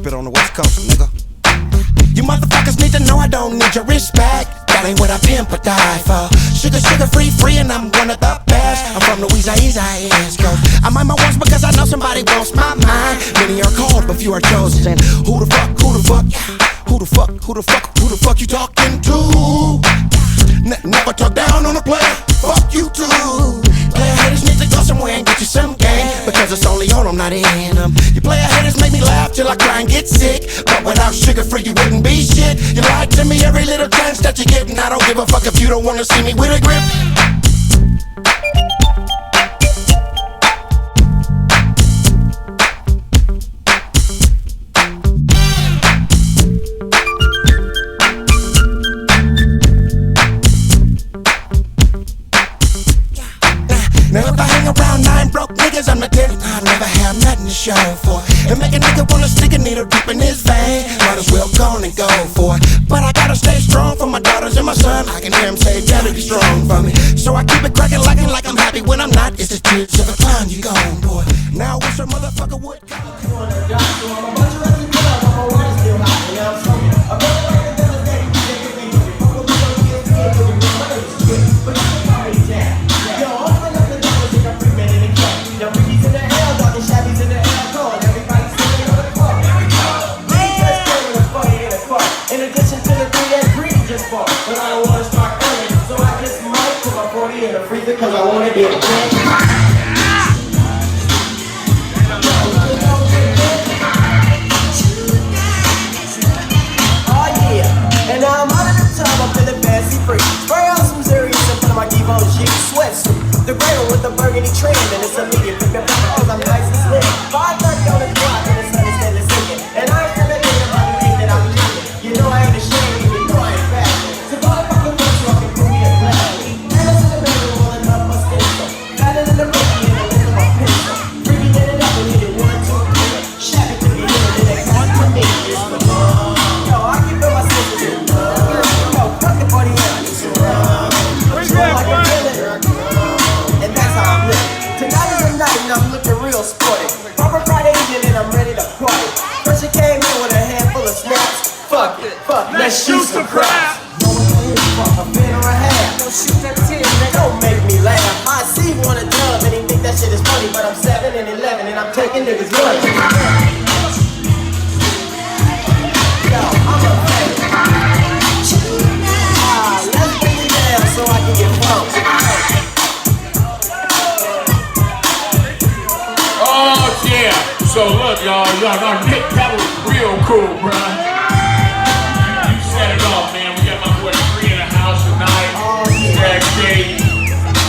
keep it on the West Coast, nigga. You motherfuckers need to know I don't need your respect. That ain't what I pimp or die for. Sugar, sugar, free, free, and I'm one of the best. I'm from Louisiana, East Coast. I mind my words because I know somebody wants my mind. Many are called, but few are chosen. Who the fuck, who the fuck, who the fuck, who the fuck, who the fuck you talking to? Never talk down on a player, fuck you too. Player haters need to go somewhere and get you some game, because it's only on them, not in them. You player haters make me laugh till I cry and get sick, but without sugar free you wouldn't be shit. You lied to me every little chance that you get, and I don't give a fuck if you don't wanna see me with a grip. Now if I hang around 9 broke niggas, I'm the 10th. I never have nothing to show for. And make a nigga wanna stick a needle deep in his vein. Might as well go and go for it. But I gotta stay strong for my daughters and my son. I can hear him say, "Daddy, be strong for me." So I keep it cracking like I'm happy when I'm not. It's the tears of a clown, you gone, boy. Now I wish a motherfucker would come. But I don't wanna start early, so I just might put my 40 in the freezer, cause I wanna get a drink. Oh yeah, and now I'm out of the tub, I'm feeling fancy free. Spray on some serious and put on my Devo G sweatsuit. The gray one with the burgundy trim, and it's a medium pick up cause I'm nice and slim. 5:30 on the clock, and the sun is still sinking. And I ain't never thinking about the thing that I'm doing. You know I ain't ashamed, you know I ain't fast. I'm looking real sporty. Proper Friday evening and I'm ready to party. First she came in with a handful of snaps. Fuck it, let's shoot some craps. No one can fuck a bit or a half. Don't shoot that 10, man, don't make me laugh. I see one a dub and he think that shit is funny, but I'm 7 and 11 and I'm taking niggas' money. Yo, I'm a fan. Let's bring it down so I can get pumped. Yeah, so look, y'all know Nick, that was real cool, bro. You set it off, man. We got my boy Free in the house tonight. Backstage.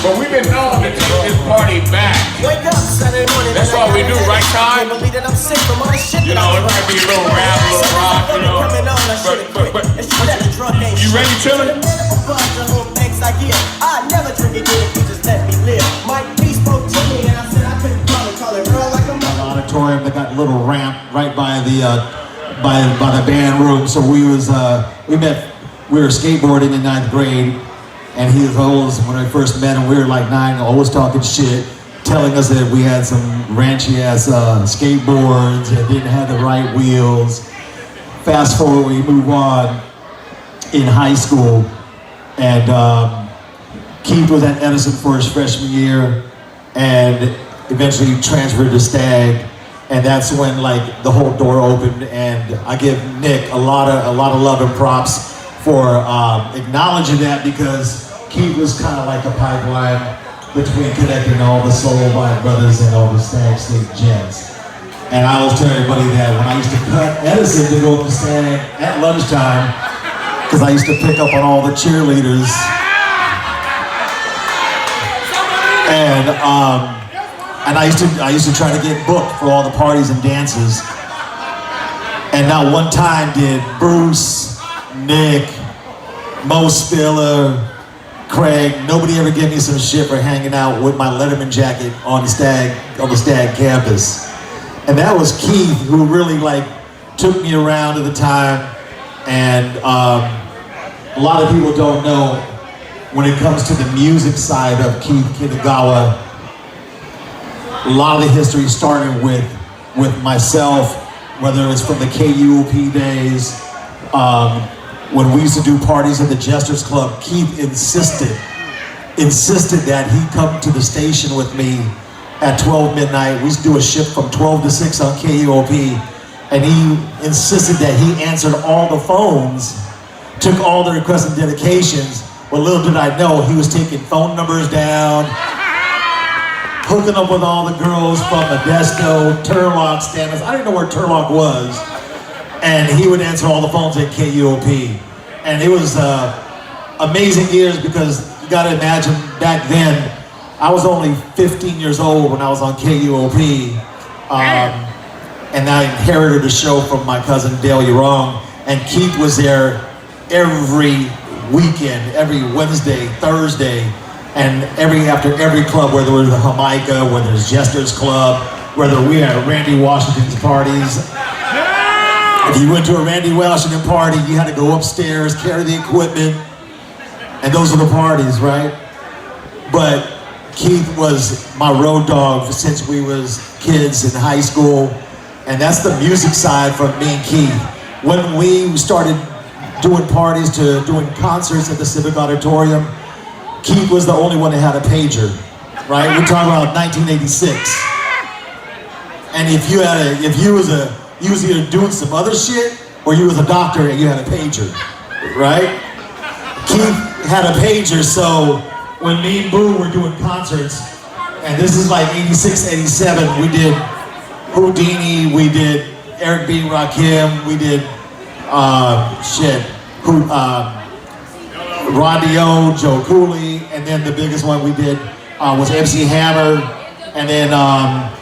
But we've been known to take this party back. Wake up Saturday morning. That's all we do, right, Ty? You know, it might be a little rap, a little rock, you know. But you ready, Chillin'? I never drink again if you just let me live. Mike P spoke to me and I said I couldn't call it girl like a mother. Auditorium, they got a little ramp right by the band room. So we were skateboarding in 9th grade, and he was old when I first met him. We were like 9, always talking shit, telling us that we had some ranchy ass skateboards and didn't have the right wheels. Fast forward, we move on in high school, and Keith was at Edison for his freshman year, and eventually transferred to Stag, and that's when like the whole door opened. And I give Nick a lot of love and props for acknowledging that, because Keith was kind of like a pipeline between connecting all the solo blind brothers and all the Stag State gents. And I was telling everybody that when I used to cut Edison to go up to Stag at lunchtime, because I used to pick up on all the cheerleaders. And I used to try to get booked for all the parties and dances. And not one time did Bruce, Nick, Mo Spiller, Craig, nobody ever gave me some shit for hanging out with my Letterman jacket on the Stag campus. And that was Keith, who really like took me around at the time. And a lot of people don't know, when it comes to the music side of Keith Kitagawa, a lot of the history started with myself whether it's from the KUOP days, when we used to do parties at the Jesters Club, Keith insisted that he come to the station with me at 12 midnight. We used to do a shift from 12 to 6 on KUOP, and he insisted that he answered all the phones, took all the requests and dedications. Well, little did I know, he was taking phone numbers down, hooking up with all the girls from Modesto, Turlock, Stannis. I didn't know where Turlock was. And he would answer all the phones at KUOP. And it was amazing years, because you gotta imagine back then, I was only 15 years old when I was on KUOP. And I inherited the show from my cousin Dale Urong. And Keith was there every weekend, every Wednesday, Thursday, and after every club, whether it was the Jamaica, whether it's Jester's Club, whether we had Randy Washington's parties. If you went to a Randy Washington party, you had to go upstairs, carry the equipment, and those were the parties, right? But Keith was my road dog since we was kids in high school, and that's the music side from me and Keith. When we started doing parties to doing concerts at the Civic Auditorium, Keith was the only one that had a pager, right? We're talking about 1986. And if you was either doing some other shit, or you was a doctor and you had a pager, right? Keith had a pager, so when me and Boo were doing concerts, and this is like 86, 87, we did Houdini, we did Eric B. Rakim, we did Rodney O, Joe Cooley, and then the biggest one we did was MC Hammer, and then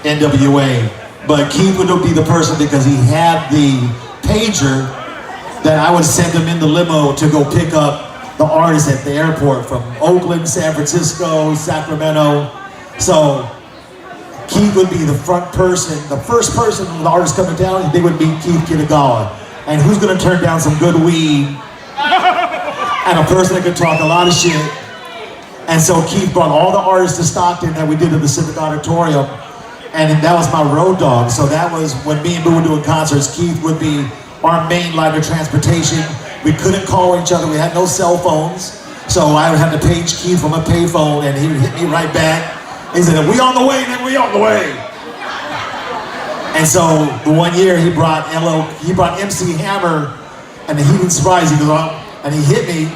NWA. But Keith would be the person, because he had the pager, that I would send him in the limo to go pick up the artists at the airport from Oakland, San Francisco, Sacramento. So Keith would be the front person, the first person when the artists coming down, they would meet Keith Kitagawa. And who's gonna turn down some good weed, and a person that could talk a lot of shit. And so Keith brought all the artists to Stockton that we did at the Civic Auditorium, and that was my road dog. So that was when me and Boo were doing concerts, Keith would be our main line of transportation. We couldn't call each other, we had no cell phones. So I would have to page Keith from a payphone, and he would hit me right back. He said, "We on the way, nigga, we on the way." And so the one year he brought MC Hammer, and he didn't surprise, he goes, "Oh," and he hit me.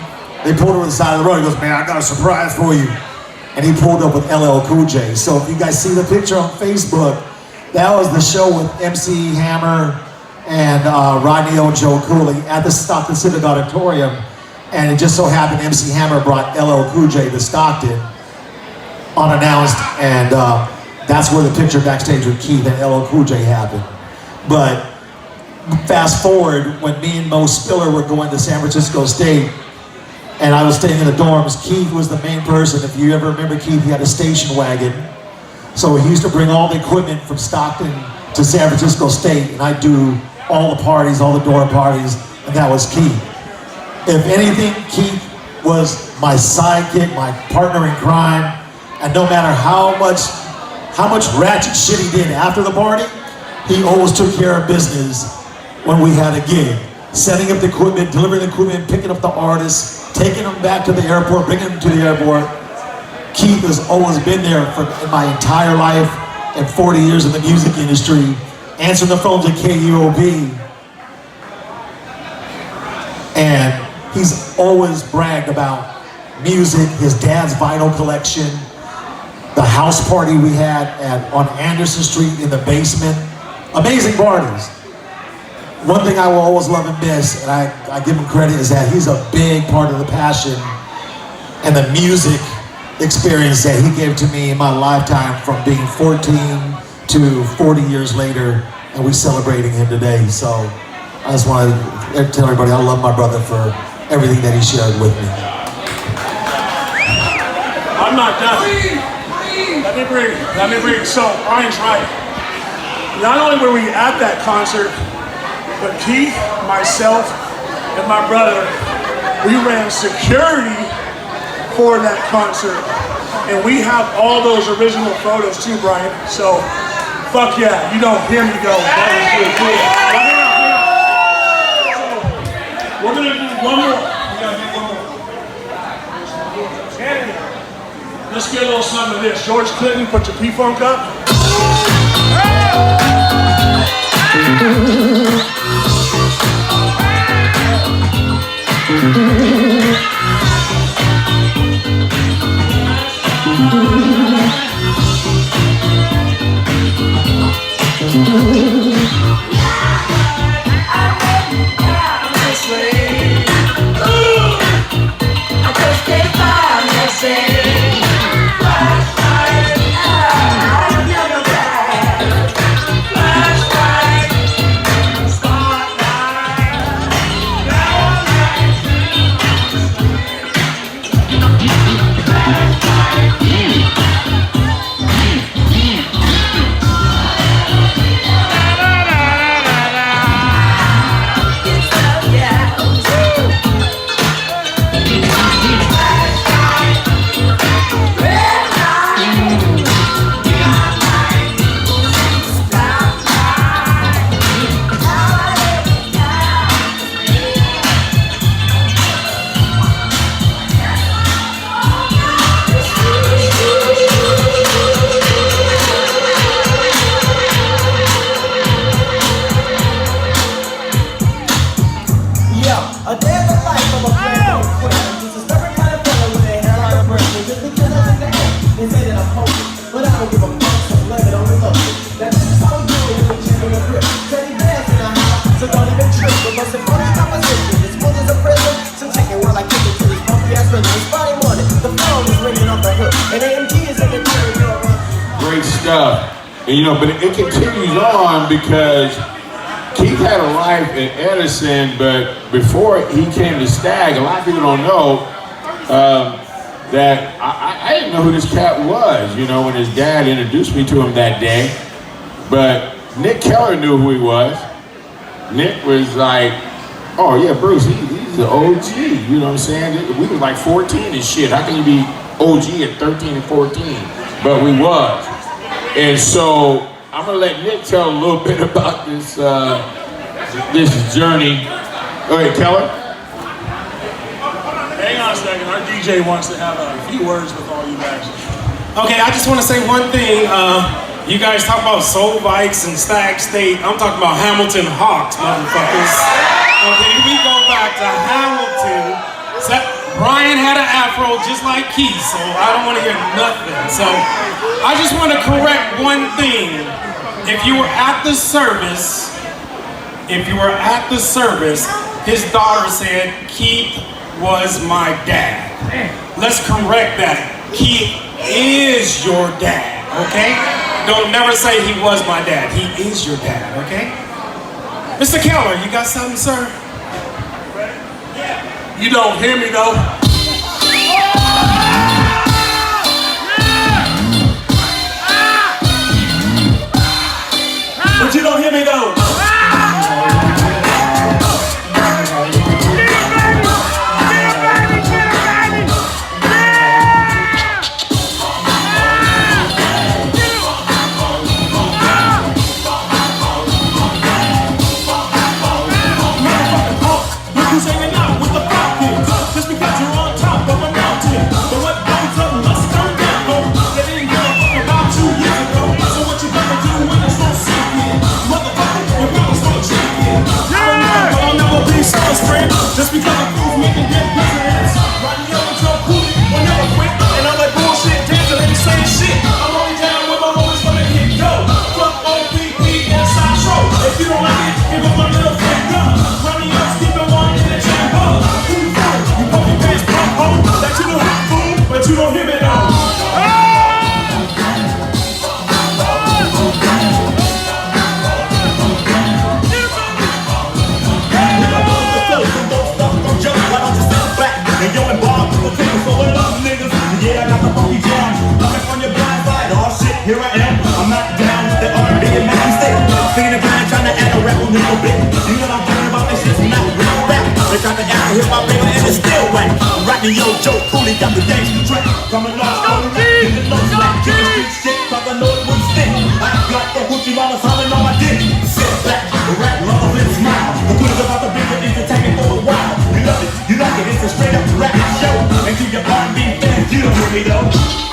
They pulled over to the side of the road. He goes, "Man, I got a surprise for you." And he pulled up with LL Cool J. So if you guys see the picture on Facebook, that was the show with MC Hammer and Rodney O. Joe Cooley at the Stockton Civic Auditorium. And it just so happened MC Hammer brought LL Cool J to Stockton unannounced, and that's where the picture backstage with Keith and LL Cool J happened. But fast forward, when me and Mo Spiller were going to San Francisco State, and I was staying in the dorms, Keith was the main person. If you ever remember Keith, he had a station wagon. So he used to bring all the equipment from Stockton to San Francisco State, and I'd do all the parties, all the dorm parties, and that was Keith. If anything, Keith was my sidekick, my partner in crime, and no matter how much ratchet shit he did after the party, he always took care of business when we had a gig. Setting up the equipment, delivering the equipment, picking up the artists, taking them back to the airport, bringing them to the airport. Keith has always been there in my entire life and 40 years in the music industry, answering the phones at KUOP. And he's always bragged about music, his dad's vinyl collection, the house party we had on Anderson Street in the basement. Amazing parties. One thing I will always love and miss, and I give him credit, is that he's a big part of the passion and the music experience that he gave to me in my lifetime, from being 14 to 40 years later, and we're celebrating him today. So I just want to tell everybody I love my brother for everything that he shared with me. I'm not done. Let me bring, so Brian's right. Not only were we at that concert, but Keith, myself, and my brother, we ran security for that concert. And we have all those original photos too, Brian. So, fuck yeah, you don't hear me go, that was really cool. this. George Clinton, put your P-Funk up. A day in the life of a playboy queen. Just a stubborn kind of fella with a hairline of birthday. Just because I'm in the air, they say that I'm hoping. But I don't give a fuck, so blame it on the local. That's just how we do it when we're in a grip. Teddy Bear's in the house, so don't even trip. But most important composition, it's full as a prison. So check it while I kick it to this funky ass rhythm. It's Friday morning, the phone is ringing off the hook. And AMG is in the corner. Great stuff. And, you know, but it continues on because Keith had a life in Edison, but before he came to Stag, a lot of people don't know that I didn't know who this cat was, you know, when his dad introduced me to him that day. But Nick Keller knew who he was. Nick was like, oh yeah, Bruce, he's the OG, you know what I'm saying? We was like 14 and shit. How can you be OG at 13 and 14? But we was. And so, I'm gonna let Nick tell a little bit about this this journey. Go ahead, Keller. Hang on a second, our DJ wants to have a few words with all you guys. Okay, I just want to say one thing. You guys talk about soul bikes and Stag State. I'm talking about Hamilton Hawks, motherfuckers. Okay, we go back to Hamilton. Brian had an afro just like Keith, so I don't want to hear nothing. So I just want to correct one thing. If you were at the service, his daughter said Keith was my dad. Let's correct that. Keith is your dad, okay? Don't never say he was my dad. He is your dad, okay? Mr. Keller, you got something, sir? You don't hear me though. But you don't hear me though. Just because I'm cool, making good business. Riding up until I'm cool, will never quit. And all that bullshit, dancing ain't saying shit. I'm only down with my homies from the hit go. Fuck OPP and Sideshow. If you don't like it, give up my little finger. Running up, skipping one in the chamber. Who you fool? You pump your pants, pump home. That you know how fool, but you don't hear me though. And yo, and Bob, we'll take it, so what up, niggas? Yeah, I got the funky jam. Coming on your blind side, oh shit, here I am. I'm not down with the R&B and Mac stick. Singing and playing, trying to add a rap a little bit. You know I'm talking about this shit's not real rap. They trying to add a hip-hop nigga and it's still whack. I'm rocking yo, Joe Cooley, got the gangsta track. Coming off on the rap, in the low slack. Kicking street shit, cause I know it wouldn't stick. I got the hoochie mama hollering on my dick. Sit back, rap, love, and smile. The clues about the bigger entertainment for a while. You love it, it's a straight up rap show. And to your R&B fans, you don't hear me though.